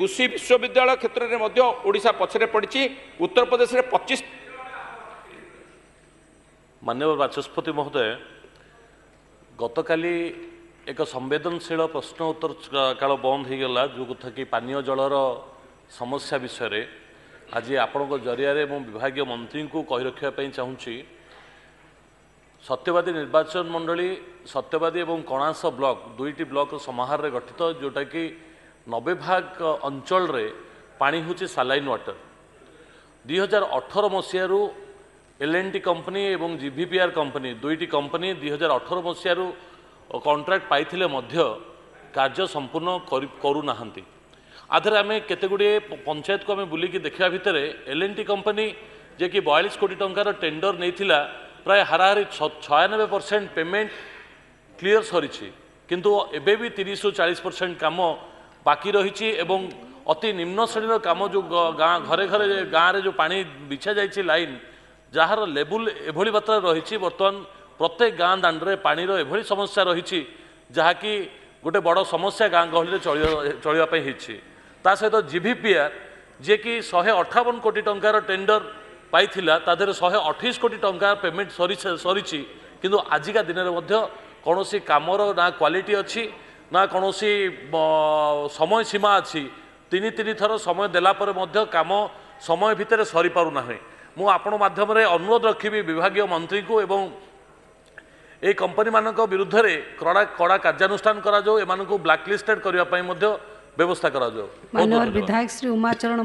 कृषि विश्वविद्यालय क्षेत्र में ओडिशा पछरे पड़ी। उत्तर प्रदेश में 25। माननीय बाचस्पति महोदय, गतकाली एक संवेदनशील प्रश्न उत्तर काल बंद हो गला जो कथा कि पानीय जलर समस्या विषय आज आपण जरिया विभाग मंत्री को कही रखापी चाहूँगी। सत्यवादी निर्वाचन मंडली सत्यवादी और कणास ब्लॉक दुईटी ब्लॉक समाहार रे गठित जोटा कि 90 भाग अंचल रे पानी हूँ सालाइन वाटर। 2018 मसीह एल&टी कंपनी और जीवीपीआर कंपनी दुईटी कंपनी 2018 मसीह कॉन्ट्रैक्ट पाइथिले मध्य कार्य संपूर्ण करूना। आधे आम केतेगुड़े पंचायत को आम बुलिकी देखा भितर एल&टी कंपनी जे कि 42 कोटी टंकार टेंडर नहीं प्राय हाराहारी 96% पेमेंट क्लियर सरी किंतु एबे भी 30 ରୁ 40% काम बाकी रही एवं अति निम्न श्रेणी काम जो गाँ घरे घरे गाँव में जो पानी बिछा जाइए लाइन जार लेवल एभली मात्रा रही बर्तमान प्रत्येक गाँ दांडे पानी एभली समस्या रही जहाँकि गोटे बड़ समस्या गाँ गहली चलवाई ता सहित जीवीपीआर जे कि 158 कोटी टंकार टेंडर पाइथिला तादेर 128 कोटी टंका पेमेंट सरी किंतु आजिका दिन में कौन सी कामर ना क्वालिटी अच्छी ना कौन सी समय सीमा अच्छी। तीन थर समय देला पर मध्य काम समय भितर सरी पारुना। मु आपण माध्यम अनुरोध रखी विभाग मंत्री को एवं ए कंपनी मान विरुद्ध में कड़ा कार्यानुष्ठान करा जाओ, एमानकु ब्लैकलिस्टेड करने व्यवस्था करा जाओ। विधायक श्री उमाचरण